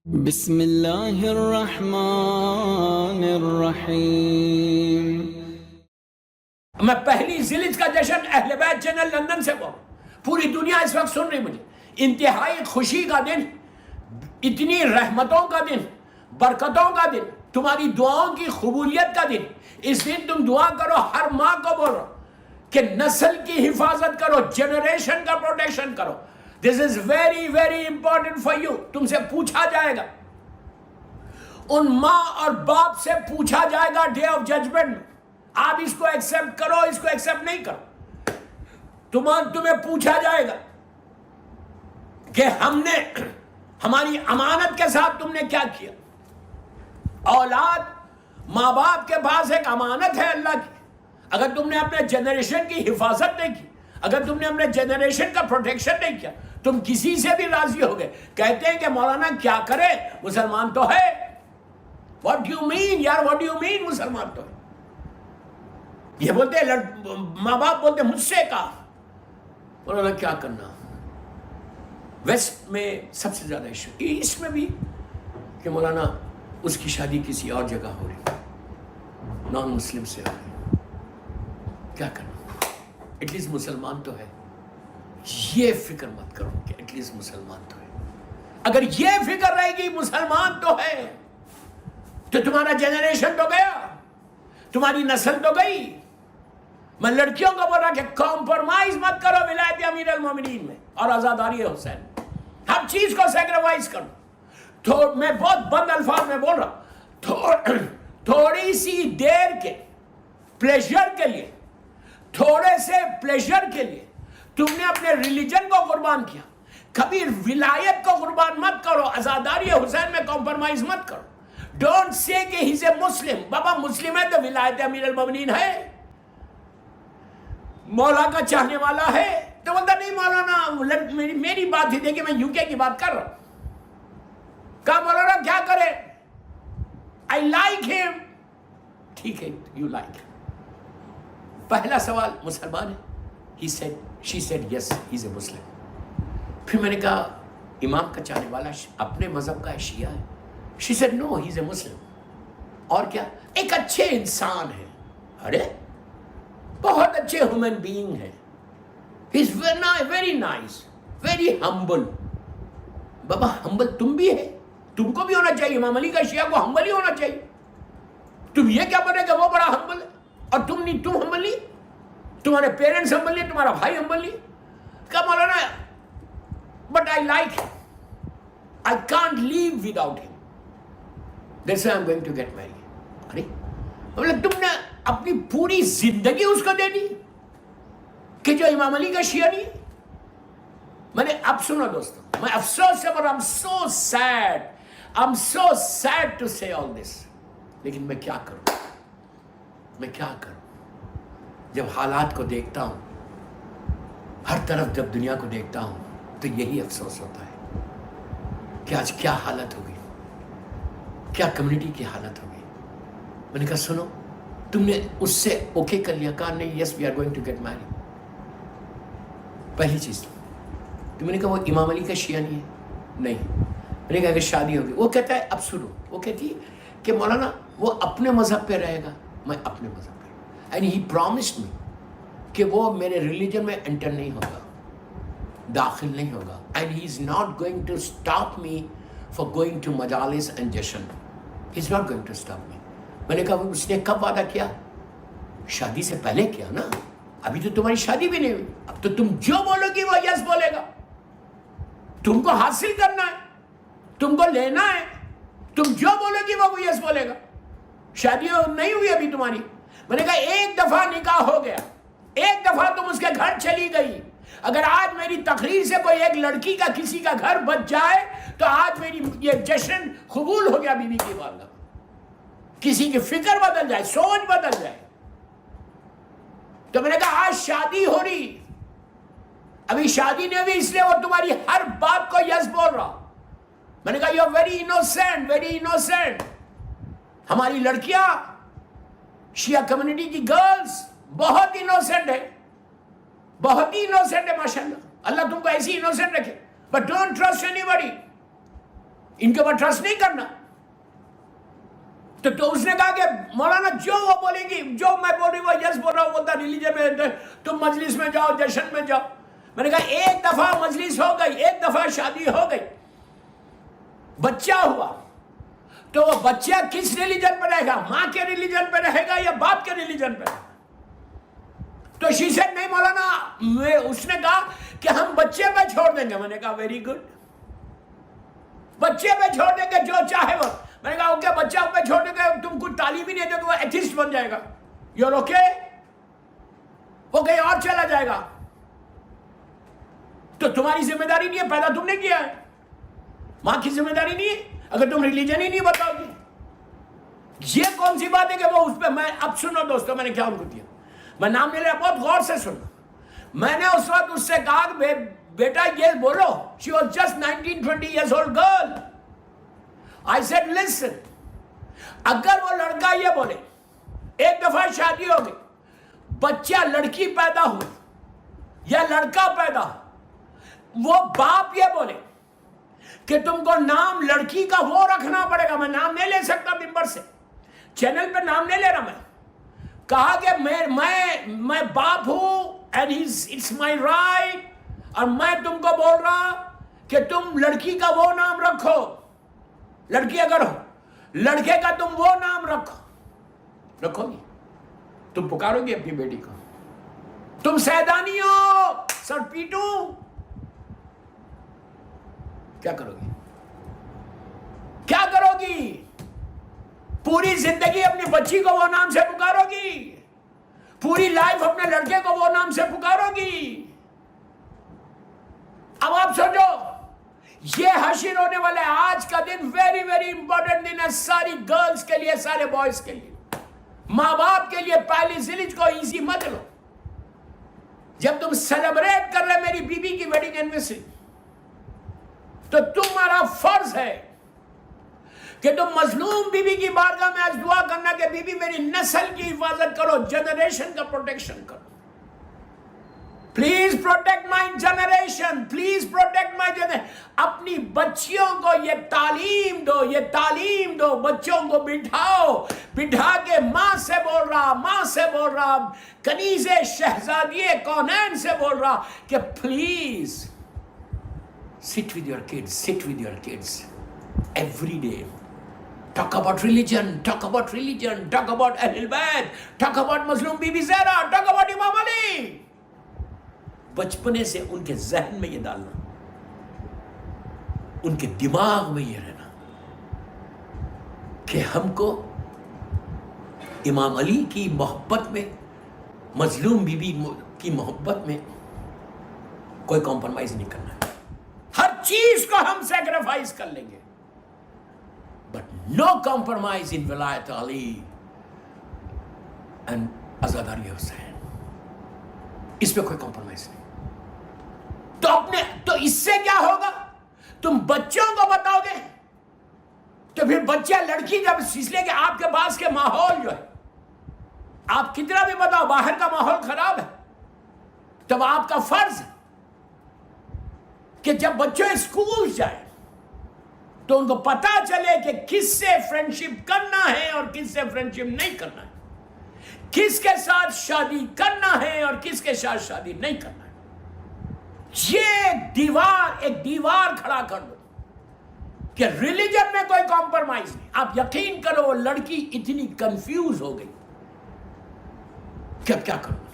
بسم اللہ الرحمن الرحیم۔ میں پہلی ذیلحج کا جشن اہل بیت چینل لندن سے بول، پوری دنیا اس وقت سن رہی مجھے، انتہائی خوشی کا دن، اتنی رحمتوں کا دن، برکتوں کا دن، تمہاری دعاؤں کی قبولیت کا دن۔ اس دن تم دعا کرو، ہر ماں کو بولو کہ نسل کی حفاظت کرو، جنریشن کا پروٹیکشن کرو۔ This is very very important for you۔ تم سے پوچھا جائے گا، ان ماں اور باپ سے پوچھا جائے گا ڈے آف ججمنٹ میں، آپ اس کو ایکسپٹ کرو، اس کو ایکسپٹ نہیں کرو۔ تمہیں پوچھا جائے گا کہ ہم نے ہماری امانت کے ساتھ تم نے کیا کیا۔ اولاد ماں باپ کے پاس ایک امانت ہے اللہ کی، اگر تم نے اپنے جنریشن کی حفاظت نہیں کی، اگر تم نے اپنے جنریشن کا پروٹیکشن نہیں کیا، تم کسی سے بھی راضی ہو گئے۔ کہتے ہیں کہ مولانا کیا کرے، مسلمان تو ہے۔ What do you mean یار، what do you mean مسلمان تو ہے؟ یہ بولتے ہیں ماں باپ بولتے مجھ سے کہا، مولانا کیا کرنا۔ ویسٹ میں سب سے زیادہ ایشو اس میں بھی کہ مولانا اس کی شادی کسی اور جگہ ہو رہی، نان مسلم سے ہو رہی، کیا کرنا۔ ایٹ لیسٹ مسلمان تو ہے۔ یہ فکر مت کرو کہ ایٹ لیسٹ مسلمان تو ہے۔ اگر یہ فکر رہے گی مسلمان تو ہے تو تمہارا جنریشن تو گیا، تمہاری نسل تو گئی۔ میں لڑکیوں کو بول رہا کہ کمپرومائز مت کرو ولایت امیر المومنین میں اور آزاداری حسین، ہر چیز کو سیکریفائز کرو۔ میں بہت بند الفاظ میں بول رہا، تھوڑی سی دیر کے پلیزر کے لیے، تھوڑے سے پلیزر کے لیے تم نے اپنے ریلیجن کو قربان کیا۔ کبھی ولایت کو قربان مت کرو، آزاداری حسین میں کمپرومائز مت کرو۔ ڈونٹ سے کہ ہی از اے مسلم، بابا مسلم ہے تو ولایت امیر المومنین ہے، مولا کا چاہنے والا ہے۔ تو بولتا نہیں مولانا میری بات ہی دیکھیں، میں UK کی بات کر رہا ہوں۔ کہا مولانا کیا کرے، I like him۔ ٹھیک ہے you like him۔ پہلا سوال مسلمان ہے، she said yes he's a Muslim۔ پھر میں نے کہا امام کا چاہنے والا اپنے مذہب کا ہے، شیعہ ہے۔ she said no he's a Muslim۔ اور کیا، ایک اچھے انسان ہے، ارے بہت اچھے ہیومن بینگ ہے، he's very nice very humble۔ بابا ہمبل تم بھی ہے، تم کو بھی ہونا چاہیے، امام علی کا شیعہ کو ہمبل ہی ہونا چاہیے۔ تم یہ کیا بنے کہ وہ بڑا ہمبل ہے اور تم ہمبل نہیں، تمہارے پیرنٹس ہمبل نہیں، تمہارا بھائی ہمبل نہیں۔ کہا مولانا but I like him, I can't live without him, that's why I am going to get married. ارے مطلب تم نے اپنی پوری زندگی اس کو دے دی کہ جو امام علی کا شیعہ نہیں ہے۔ میں نے اب سنو دوستو، میں افسوس سے بول رہا ہوں، I'm so sad to say all this، لیکن میں کیا کروں، جب حالات کو دیکھتا ہوں، ہر طرف جب دنیا کو دیکھتا ہوں تو یہی افسوس ہوتا ہے کہ آج کیا حالت ہوگی، کیا کمیونٹی کی حالت ہوگی۔ میں نے کہا سنو، تم نے اس سے اوکے کر لیا، کہا نہیں yes we are going to get married. پہلی چیز تو میں نے کہا وہ امام علی کا شیعہ نہیں ہے، نہیں۔ میں نے کہا کہ شادی ہوگی، وہ کہتا ہے اب سنو، وہ کہتی ہے کہ مولانا وہ اپنے مذہب پہ رہے گا، میں اپنے مذہب پہ، اینڈ ہی پرامسڈ می کہ وہ میرے ریلیجن میں انٹر نہیں ہوگا، داخل نہیں ہوگا، and he is not going to stop me for going to مجالس اینڈ جشن، he is not going to stop me. میں نے کہا اس نے کب وعدہ کیا، شادی سے پہلے کیا نا، ابھی تو تمہاری شادی بھی نہیں ہوئی، اب تو تم جو بولو گی وہ یس بولے گا۔ تم کو حاصل کرنا ہے، تم کو لینا ہے، تم جو بولو گی وہ یس بولے گا۔ شادی نہیں ہوئی ابھی تمہاری۔ میں نے کہا ایک دفعہ نکاح ہو گیا، ایک دفعہ تم اس کے گھر چلی گئی، اگر آج میری تقریر سے کوئی ایک لڑکی کا کسی کا گھر بچ جائے تو آج میری یہ جشن قبول ہو گیا بیوی کی بارگاہ۔ کسی کی فکر بدل جائے، سوچ بدل جائے۔ تو میں نے کہا آج شادی ہو رہی، ابھی شادی نہیں ہوئی، اس لیے وہ تمہاری ہر بات کو یس بول رہا۔ میں نے کہا یو آر ویری انوسینٹ۔ ہماری لڑکیاں شیعہ کمیونٹی کی گرلز بہت انوسینٹ ہے، بہت ہی انوسینٹ ہے ماشاءاللہ، اللہ تم کو ایسی انوسینٹ رکھے، but don't trust anybody. ان کے اوپر ٹرسٹ نہیں کرنا. تو اس نے کہا کہ مولانا جو وہ بولے گی، جو میں بول رہی وہ یس بول رہا ہوں، بولتا ریلیجن میں تم مجلس میں جاؤ، جشن میں جاؤ. میں نے کہا ایک دفعہ مجلس ہو گئی، ایک دفعہ شادی ہو گئی، بچہ ہوا، تو وہ بچہ کس ریلیجن پہ رہے گا؟ ماں کے ریلیجن پہ رہے گا یا باپ کے ریلیجن پہ رہے گا؟ تو شی سیڈ نہیں مولانا، اس نے کہا کہ ہم بچے پہ چھوڑ دیں گے. میں نے کہا ویری گڈ، بچے پہ چھوڑ دیں گے جو چاہے وہ. میں نے کہا اوکے، بچہ پہ چھوڑ دیں گے، تم کچھ تعلیم ہی نہیں دے گے، وہ ایتھسٹ بن جائے گا. Your okay? وہ کہیں اور چلا جائے گا. تو تمہاری ذمہ داری نہیں ہے، پیدا تم نے کیا ہے، ماں کی ذمہ داری نہیں ہے اگر تم ریلیجن ہی نہیں بتاؤ گی. یہ کون سی بات ہے کہ وہ اس پہ. میں اب سنو دوستو، میں نے کیا ان کو دیا، میں نام نہیں لیا، بہت غور سے سنو. میں نے اس وقت اس سے کہا کہ بیٹا یہ بولو. She was just 19-20 years old girl. I said listen, اگر وہ لڑکا یہ بولے، ایک دفعہ شادی ہو گئی، بچہ لڑکی پیدا ہوئی یا لڑکا پیدا ہو، وہ باپ یہ بولے کہ تم کو نام لڑکی کا وہ رکھنا پڑے گا. میں نام نہیں لے سکتا ممبر سے، چینل پہ نام نہیں لے رہا. میں کہا کہ میں باپ ہوں and it's my right، اور میں تم کو بول رہا کہ تم لڑکی کا وہ نام رکھو، لڑکی اگر ہو، لڑکے کا تم وہ نام رکھو گی. تم پکارو گی اپنی بیٹی کو، تم سیدانی ہو، سر پیٹو، کیا کرو گی؟ کیا کرو گی؟ پوری زندگی اپنی بچی کو وہ نام سے پکارو گی، پوری لائف اپنے لڑکے کو وہ نام سے پکارو گی. اب آپ سوچو، یہ حشر ہونے والے آج کا دن ویری ویری امپورٹنٹ دن ہے ساری گرلز کے لیے، سارے بوائز کے لیے، ماں باپ کے لیے. پہلی زلج کو ایزی مت لو. جب تم سیلیبریٹ کر رہے میری بیوی کی ویڈنگ اینیورسری، تو تمہارا فرض ہے کہ تم مظلوم بیوی کی بارگاہ میں آج دعا کرنا کہ بیوی میری نسل کی حفاظت کرو، جنریشن کا پروٹیکشن کرو. Please protect my generation, please protect my generation. اپنی بچیوں کو یہ تعلیم دو، یہ تعلیم دو. بچوں کو بٹھا کے ماں سے بول رہا، کنیز شہزادی کونین سے بول رہا کہ please sit with your kids every day. Talk about religion, talk about Ahlul Bayt, talk about Mazlum Bibi Zahra, talk about Imam Ali. بچپنے سے ان کے ذہن میں یہ ڈالنا، ان کے دماغ میں یہ رہنا کہ ہم کو امام علی کی محبت میں، مظلوم بیوی کی محبت میں کوئی کمپرومائز نہیں کرنا ہے. ہر چیز کو ہم سیکریفائز کر لیں گے، بٹ نو کمپرومائز ان ولایت علی اینڈ عزاداری حسین. اس پہ کوئی کمپرومائز نہیں. تو اس سے کیا ہوگا؟ تم بچوں کو بتاؤ گے تو پھر بچہ لڑکی جب، اس لیے کہ آپ کے پاس کے ماحول جو ہے، آپ کتنا بھی بتاؤ باہر کا ماحول خراب ہے، تب آپ کا فرض ہے کہ جب بچے اسکول جائیں تو ان کو پتا چلے کہ کس سے فرینڈشپ کرنا ہے اور کس سے فرینڈشپ نہیں کرنا ہے، کس کے ساتھ شادی کرنا ہے اور کس کے ساتھ شادی نہیں کرنا ہے. یہ ایک دیوار کھڑا کر دو کہ ریلیجن میں کوئی کمپرومائز نہیں. آپ یقین کرو وہ لڑکی اتنی کنفیوز ہو گئی کہ اب کیا کروں.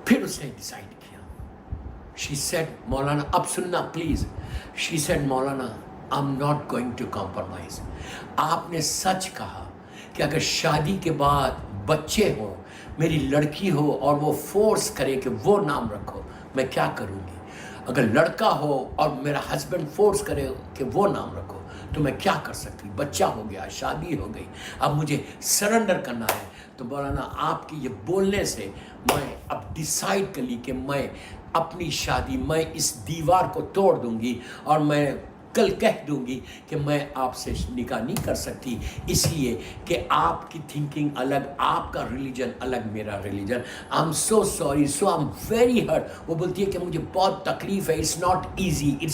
پھر اس نے ڈیسائیڈ کیا. شی سیڈ مولانا، اب سننا please, she said Maulana I am not going to compromise. آپ نے سچ کہا کہ اگر شادی کے بعد بچے ہوں، میری لڑکی ہو اور وہ فورس کرے کہ وہ نام رکھو، میں کیا کروں گی؟ اگر لڑکا ہو اور میرا ہسبینڈ فورس کرے کہ وہ نام رکھو تو میں کیا کر سکتی؟ بچہ ہو گیا، شادی ہو گئی، اب مجھے سرنڈر کرنا ہے. تو مولانا آپ کی یہ بولنے سے میں اب ڈیسائیڈ کر لی کہ میں اپنی شادی، میں اس دیوار کو توڑ دوں گی اور میں کل کہہ دوں گی کہ میں آپ سے نکاح نہیں کر سکتی، اس لیے کہ آپ کی تھنکنگ الگ، آپ کا ریلیجن الگ، میرا religion. I am so sorry, so I am very hurt. وہ بولتی ہے کہ مجھے بہت تکلیف ہے، it's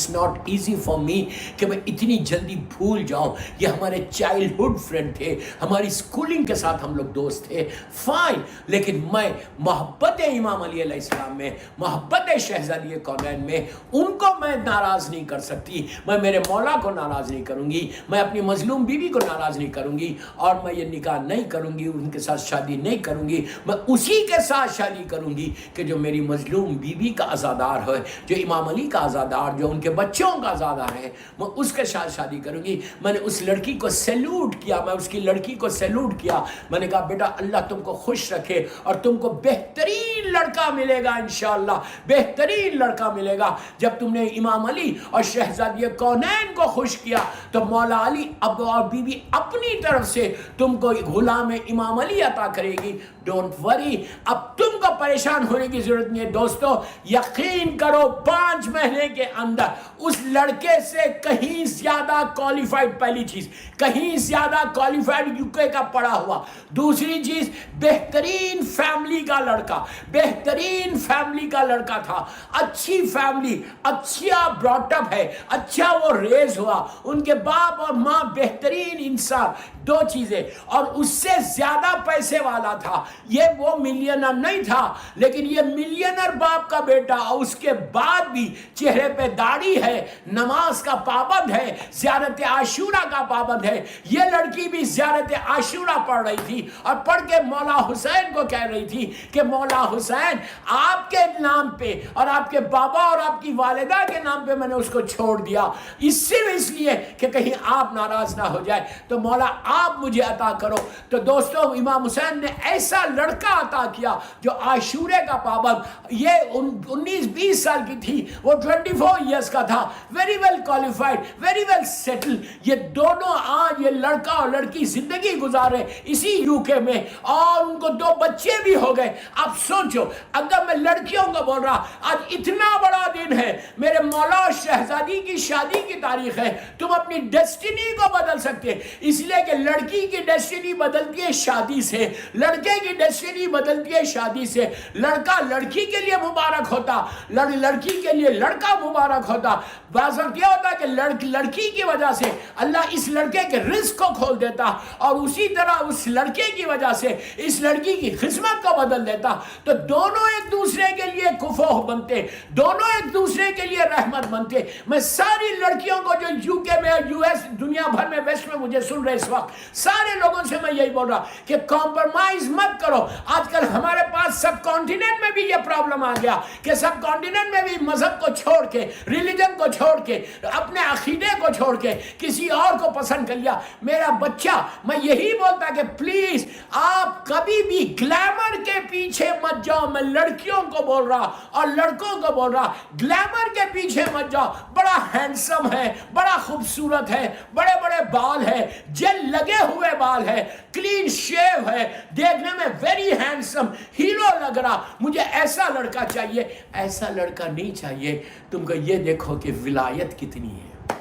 not easy for me کہ میں اتنی جلدی بھول جاؤں. یہ ہمارے چائلڈہڈ فرینڈ تھے، ہماری اسکولنگ کے ساتھ ہم لوگ دوست تھے، فائن. لیکن میں محبت امام علی علیہ السلام میں، محبت شہزادی کونین میں، ان کو میں ناراض نہیں کر سکتی. میں میرے مولا کو ناراض نہیں کروں گی، میں اپنی مظلوم بیوی کو ناراض نہیں کروں گی، اور میں یہ نکاح نہیں کروں گی، ان کے ساتھ شادی نہیں کروں گی. میں اسی کے ساتھ شادی کروں گی کہ جو میری مظلوم بیوی کا عزادار ہے، جو امام علی کا عزادار، جو ان کے بچوں کا عزادار ہے، میں اس کے ساتھ شادی کروں گی. میں نے اس لڑکی کو سیلوٹ کیا، میں اس کی لڑکی کو سیلوٹ کیا. میں نے کہا بیٹا اللہ تم کو خوش رکھے اور تم کو بہترین لڑکا ملے گا انشاءاللہ، بہترین لڑکا ملے گا. جب تم نے امام علی اور شہزادی کونین کو خوش کیا تو مولا علی اب اور بی بی اپنی طرف سے تم کو غلام امام علی عطا کرے گی. ڈونٹ وری، اب تم کو پریشان ہونے کی ضرورت نہیں ہے. دوستو یقین کرو 5 مہینے کے اندر اس لڑکے سے کہیں زیادہ کوالیفائڈ، پہلی چیز کہیں زیادہ کوالیفائڈ یوکے کا پڑھا ہوا، دوسری چیز بہترین فیملی کا لڑکا، بہترین فیملی کا لڑکا تھا، اچھی فیملی، اچھا براٹ اپ ہے، اچھا وہ ریز ہوا، ان کے باپ اور ماں بہترین انسان. 2 چیزیں، اور اس سے زیادہ پیسے والا تھا. یہ وہ ملینر نہیں تھا لیکن یہ ملینر باپ کا بیٹا، اور اس کے بعد بھی چہرے پہ داڑھی ہے، نماز کا پابند ہے، زیارت عاشورہ کا پابند ہے. یہ لڑکی بھی زیارت عاشورہ پڑھ رہی تھی اور پڑھ کے مولا حسین کو کہہ رہی تھی کہ مولا حسین آپ کے نام پہ اور آپ کے بابا اور آپ کی والدہ کے نام پہ میں نے اس کو چھوڑ دیا، صرف اس لیے کہ کہیں آپ ناراض نہ ہو جائے، تو مولا آپ مجھے عطا کرو. تو دوستو امام حسین نے ایسا لڑکا عطا کیا جو عاشورے کا پابند. یہ 19-20 سال کی تھی، وہ 24 ایئرس کا تھا، very well qualified, very well settled. یہ دونوں آج یہ لڑکا اور لڑکی زندگی گزارے اسی یوکے میں، اور ان کو 2 بچے بھی ہو گئے. اب سوچو اگر میں لڑکیوں کو بول رہا، آج اتنا بڑا دن ہے، میرے مولا اور شہزادی کی شادی کی تاریخ ہے، تم اپنی ڈیسٹینی کو بدل سکتے. اس لیے کہ لڑکی کی ڈیسٹینی بدلتی ہے شادی سے، لڑکے کی ڈیسٹینی بدلتی ہے شادی سے. لڑکا لڑکی کے لیے مبارک ہوتا، لڑکی کے لیے لڑکا مبارک ہوتا. بعض وقت کیا ہوتا ہے کہ لڑکی کی وجہ سے اللہ اس لڑکے کے رزق کو کھول دیتا، اور اسی طرح اس لڑکے کی وجہ سے اس لڑکی کی قسمت کو بدل دیتا. تو دونوں ایک دوسرے کے لیے کفو بنتے، دونوں ایک دوسرے کے لیے رحمت بنتے. میں ساری لڑکیوں کو جو یوکے میں، یو ایس، دنیا بھر میں، ویسٹ میں مجھے سن رہے اس وقت، سارے لوگوں سے میں یہی بول رہا کہ کمپرومائز مت کرو. آج کل ہمارے پاس سب کانٹیننٹ میں بھی یہ پرابلم آ گیا کہ سب کانٹیننٹ میں بھی مذہب کو چھوڑ کے، ریلیجن کو چھوڑ کے، اپنے عقیدے کو چھوڑ کے کسی اور کو پسند کر لیا. میرا بچہ، میں یہی بولتا کہ پلیز آپ کبھی بھی گلیمر کے پیچھے مت جاؤ. میں لڑکیوں کو بول رہا اور لڑکوں کو بول رہا، گلیمر کے پیچھے مت جاؤ. بڑا ہینڈسم ہے، بڑا خوبصورت ہے، بڑے بڑے بال ہے، جیل لگے ہوئے بال ہے، کلین شیو ہے، دیکھنے میں ویری ہینڈسم ہیرو لگ رہا، مجھے ایسا لڑکا چاہیے. ایسا لڑکا نہیں چاہیے. تم کو یہ دیکھو کہ ولایت کتنی ہے،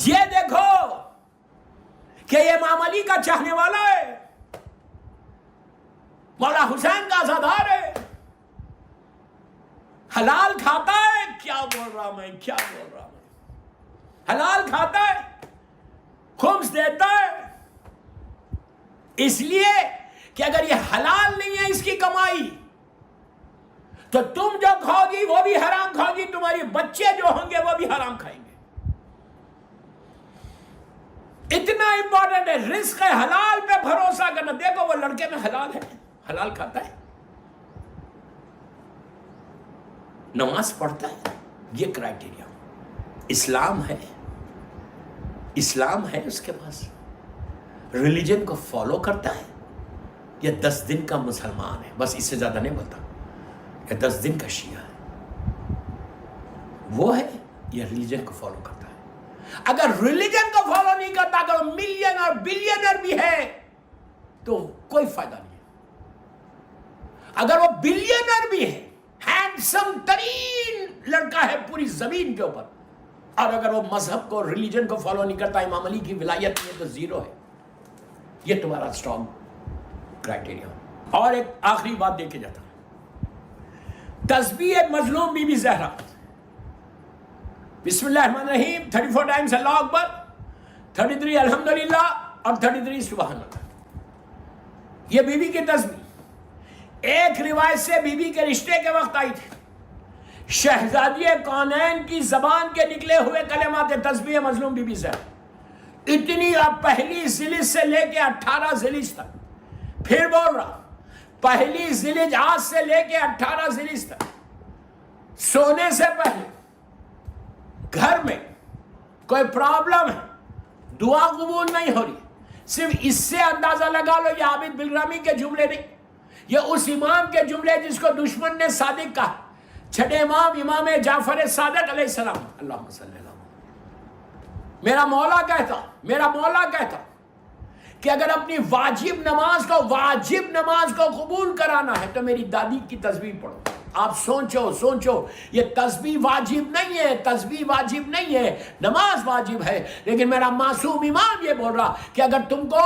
یہ دیکھو کہ یہ امام علی کا چاہنے والا ہے، مولا حسین کا عزادار ہے، حلال کھاتا ہے. کیا بول رہا میں، کیا بول رہا میں، حلال کھاتا ہے، خمس دیتا ہے. اس لیے کہ اگر یہ حلال نہیں ہے اس کی کمائی، تو تم جو کھاؤ گی وہ بھی حرام کھاؤ گی، تمہاری بچے جو ہوں گے وہ بھی حرام کھائیں گے. اتنا امپورٹنٹ ہے رزق حلال پہ بھروسہ کرنا. دیکھو وہ لڑکے میں حلال ہے، حلال کھاتا ہے، نماز پڑھتا ہے. یہ کرائٹیریا اسلام ہے، اسلام ہے اس کے پاس، ریلیجن کو فالو کرتا ہے. یہ 10 دن کا مسلمان ہے، بس اس سے زیادہ نہیں بولتا. یہ 10 دن کا شیعہ ہے، وہ ہے یہ ریلیجن کو فالو کرتا ہے. اگر ریلیجن کو فالو نہیں کرتا، اگر ملین اور بلینر بھی ہے تو کوئی فائدہ نہیں ہے. اگر وہ بلینر بھی ہے، ہینڈسم ترین لڑکا ہے پوری زمین کے اوپر، اور اگر وہ مذہب کو ریلیجن کو فالو نہیں کرتا، امام علی کی ولایت میں تو زیرو ہے. یہ تمہارا اسٹرانگ کرائٹیریا. اور ایک آخری بات دیکھ کے جاتا ہوں، تسبیح مظلوم بی بی زہرا، بسم اللہ الرحمن الرحیم 34 ٹائمز اللہ اکبر، 33 الحمدللہ اور 33 سبحان اللہ. یہ بی بی کی تسبیح ایک روایت سے بی بی کے رشتے کے وقت آئی تھی. شہزادی کونین کی زبان کے نکلے ہوئے کلمات تسبیح مظلوم بی بی زہرا اتنی، اب پہلی ذیلحج سے لے کے 18 ذیلحج تک، پھر بول رہا پہلی ذیلحج آج سے لے کے 18 ذیلحج تک، سونے سے پہلے گھر میں کوئی پرابلم ہے، دعا قبول نہیں ہو رہی، صرف اس سے اندازہ لگا لو یہ عابد بالرامی کے جملے نہیں، یہ اس امام کے جملے جس کو دشمن نے صادق کہا، چھٹے امام امام جعفر صادق علیہ السلام. اللہم صلی اللہ علیہ وسلم. میرا مولا کہتا کہ اگر اپنی واجب نماز کو قبول کرانا ہے تو میری دادی کی تسبیح پڑھو. آپ سوچو یہ تسبیح واجب نہیں ہے، نماز واجب ہے، لیکن میرا معصوم امام یہ بول رہا کہ اگر تم کو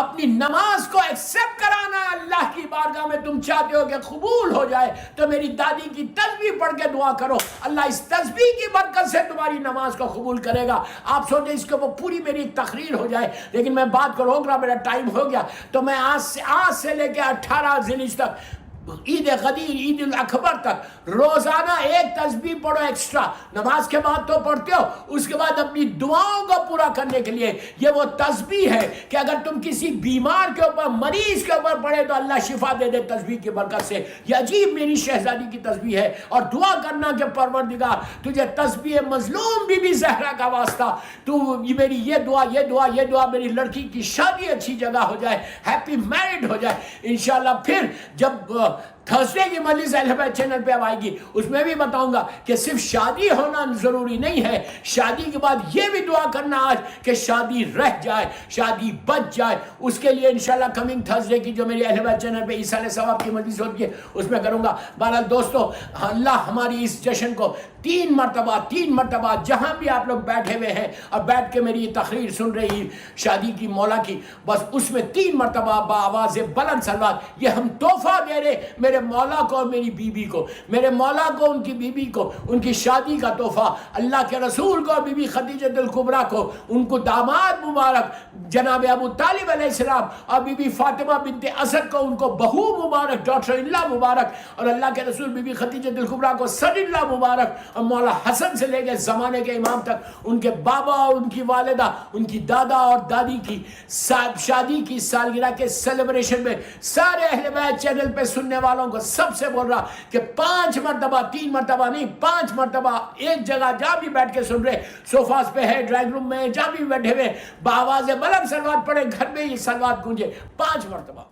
اپنی نماز کو ایکسپٹ کرانا ہے، اللہ کی بارگاہ میں تم چاہتے ہو کہ قبول ہو جائے، تو میری دادی کی تسبیح پڑھ کے دعا کرو، اللہ اس تسبیح کی برکت سے تمہاری نماز کو قبول کرے گا. آپ سوچیں اس کے وہ پوری میری ایک تقریر ہو جائے، لیکن میں بات کو روک رہا، میرا ٹائم ہو گیا. تو میں آج سے لے کے 18 ذیلحج تک، عید غدیر عید الاکبر تک روزانہ ایک تسبیح پڑھو ایکسٹرا. نماز کے بعد تو پڑھتے ہو، اس کے بعد اپنی دعاؤں کو پورا کرنے کے لیے یہ وہ تسبیح ہے کہ اگر تم کسی بیمار کے اوپر، مریض کے اوپر پڑھے تو اللہ شفا دے دے تسبیح کی برکت سے. یہ عجیب میری شہزادی کی تسبیح ہے. اور دعا کرنا کہ پروردگار تجھے تسبیح مظلوم بی بی زہرا کا واسطہ، تو میری یہ دعا میری لڑکی کی شادی اچھی جگہ ہو جائے، ہیپی میرڈ ہو جائے انشاءاللہ. پھر جب تھرسڈے کی مجلس اہل بیت چینل پہ اب آئے گی، اس میں بھی بتاؤں گا کہ صرف شادی ہونا ضروری نہیں ہے، شادی کے بعد یہ بھی دعا کرنا آج کہ شادی رہ جائے، شادی بچ جائے. اس کے لیے انشاءاللہ کمنگ تھرسڈے کی جو میری اہل بیت چینل پہ ایصال ثواب کی مجلس ہوتی ہے اس میں کروں گا. بہرحال دوستو، اللہ ہماری اس جشن کو تین مرتبہ جہاں بھی آپ لوگ بیٹھے ہوئے ہیں اور بیٹھ کے میری یہ تقریر سن رہی شادی کی مولا کی، بس اس میں 3 مرتبہ بآواز بلند صلوات یہ ہم تحفہ دے رہے میرے مولا کو اور میری بیوی کو، میرے مولا کو، ان کی بیوی کو، ان کی شادی کا تحفہ، اللہ کے رسول کو، بی بی خدیجہ الکبریٰ کو، ان کو داماد مبارک جناب ابو طالب علیہ السلام، اور بی بی فاطمہ بنت اسد کو، ان کو بہو مبارک ڈاکٹر اللہ مبارک، اور اللہ کے رسول بی بی خدیجہ الکبریٰ کو صد اللہ مبارک، اور مولا حسن سے لے کے زمانے کے امام تک ان کے بابا اور ان کی والدہ، ان کی دادا اور دادی کی شادی کی سالگرہ کے سیلیبریشن میں سارے اہل بیت چینل پہ سننے والوں کو سب سے بول رہا کہ 5 مرتبہ، 3 مرتبہ نہیں، 5 مرتبہ ایک جگہ جہاں بھی بیٹھ کے سن رہے، صوفاز پہ ہے، ڈرائنگ روم میں جہاں بھی بیٹھے ہوئے، بآواز بلند صلوات پڑھے، گھر میں یہ صلوات گونجے 5 مرتبہ.